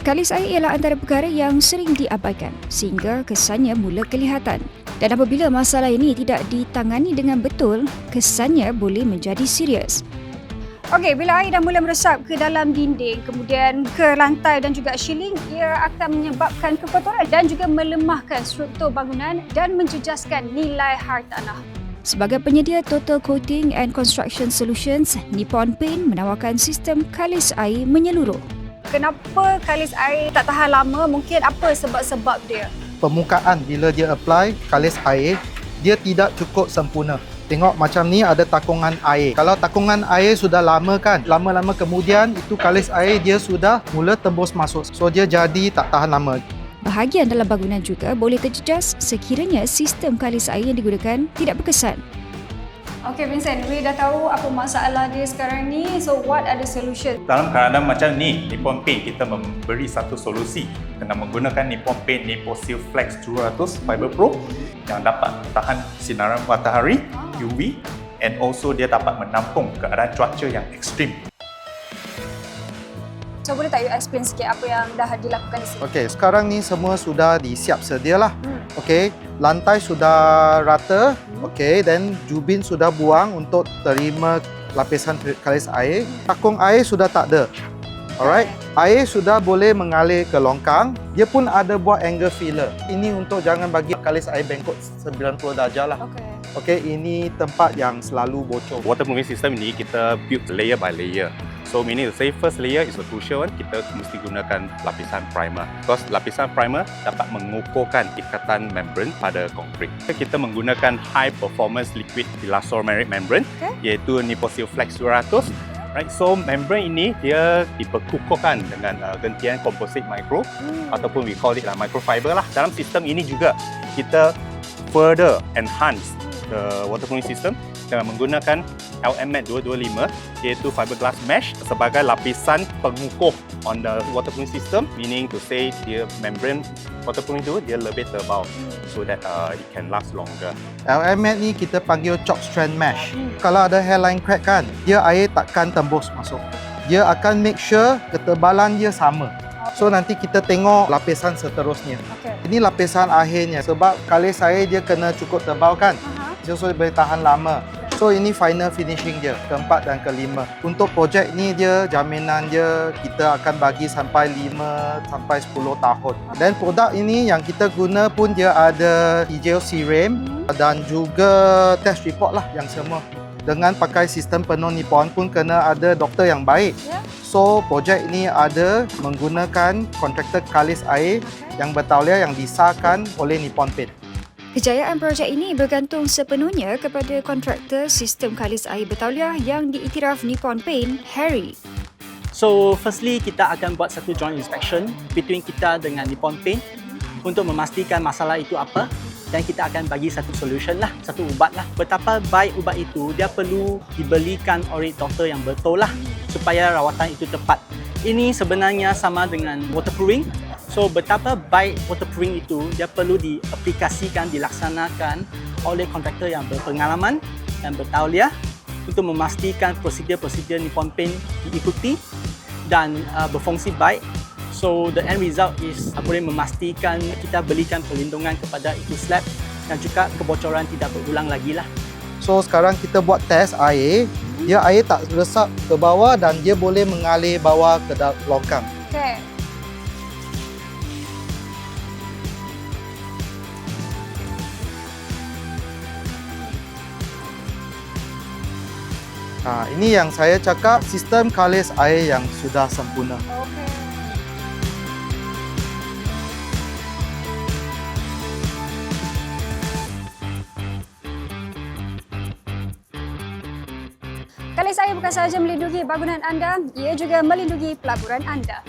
Kalis air ialah antara perkara yang sering diabaikan sehingga kesannya mula kelihatan. Dan apabila masalah ini tidak ditangani dengan betul, kesannya boleh menjadi serius. Okey, bila air dah mula meresap ke dalam dinding, kemudian ke lantai dan juga shielding, ia akan menyebabkan kekotoran dan juga melemahkan struktur bangunan dan menjejaskan nilai hartanah. Sebagai penyedia Total Coating and Construction Solutions, Nippon Paint menawarkan sistem kalis air menyeluruh. Kenapa kalis air tak tahan lama? Mungkin apa sebab-sebab dia? Permukaan bila dia apply kalis air, dia tidak cukup sempurna. Tengok macam ni ada takungan air. Kalau takungan air sudah lama kan, lama-lama kemudian itu kalis air dia sudah mula tembus masuk. So dia jadi tak tahan lama. Bahagian dalam bangunan juga boleh terjejas sekiranya sistem kalis air yang digunakan tidak berkesan. Okay Vincent, we dah tahu apa masalah dia sekarang ni. So what are the solution? Dalam keadaan macam ni, Nippon Paint kita memberi satu solusi dengan menggunakan Nippon Paint Hydroshield Flex 200 Fiber Pro yang dapat tahan sinaran matahari UV and also dia dapat menampung keadaan cuaca yang ekstrim. So boleh tak you explain sikit apa yang dah dilakukan di sini? Okey, sekarang ni semua sudah disiap sedialah. Okey, lantai sudah rata. Okey, dan jubin sudah buang untuk terima lapisan kalis air. Takung air sudah tak ada. Alright, air sudah boleh mengalir ke longkang. Dia pun ada buat angle filler. Ini untuk jangan bagi kalis air bengkok 90 darjah lah. Okey, ini tempat yang selalu bocor. Waterproofing system ini kita build layer by layer. So meaning the first layer is the crucial one. Kita mesti gunakan lapisan primer. Because lapisan primer dapat mengukuhkan ikatan membran pada konkrit. Kita menggunakan high performance liquid elastomeric membrane iaitu Nippon Flex 200. Right, so membran ini dia diperkukuhkan dengan gentian komposit micro ataupun we call it microfiber lah. Dalam sistem ini juga kita further enhance the waterproofing system dengan menggunakan LMAT 225 iaitu fiberglass mesh sebagai lapisan pengukuh on the waterproofing system, meaning to say dia membrane waterproofing tu dia lebih tebal so that it can last longer. LMAT ni kita panggil chalk strand mesh. Kalau ada hairline crack kan, dia air takkan tembus masuk. Dia akan make sure ketebalan dia sama. So nanti kita tengok lapisan seterusnya. Ini lapisan akhirnya sebab kalis air dia kena cukup tebal kan. So boleh tahan lama. So ini final finishing dia, keempat dan kelima. Untuk projek ni dia jaminan dia kita akan bagi sampai 5 sampai 10 tahun. Dan produk ini yang kita guna pun dia ada hijau siram dan juga test report lah yang semua. Dengan pakai sistem penuh Nippon pun kena ada doktor yang baik. So projek ini ada menggunakan kontraktor kalis air yang bertauliah yang disahkan oleh Nippon Paint. Kejayaan projek ini bergantung sepenuhnya kepada kontraktor sistem kalis air bertauliah yang diiktiraf Nippon Paint, Harry. So, firstly kita akan buat satu joint inspection between kita dengan Nippon Paint untuk memastikan masalah itu apa dan kita akan bagi satu solution lah, satu ubat lah. Betapa baik ubat itu, dia perlu dibelikan oleh doktor yang betul lah supaya rawatan itu tepat. Ini sebenarnya sama dengan waterproofing. So, betapa baik waterproofing itu, dia perlu diaplikasikan, dilaksanakan oleh kontraktor yang berpengalaman dan bertauliah untuk memastikan prosedur-prosedur Nippon Paint diikuti dan berfungsi baik. So, the end result is boleh memastikan kita berikan perlindungan kepada itu slab dan juga kebocoran tidak berulang lagi lah. So, sekarang kita buat test air. Dia air tak resap ke bawah dan dia boleh mengalir bawah ke longkang. Okay. Ini yang saya cakap sistem kalis air yang sudah sempurna. Kalis air bukan sahaja melindungi bangunan anda, ia juga melindungi pelaburan anda.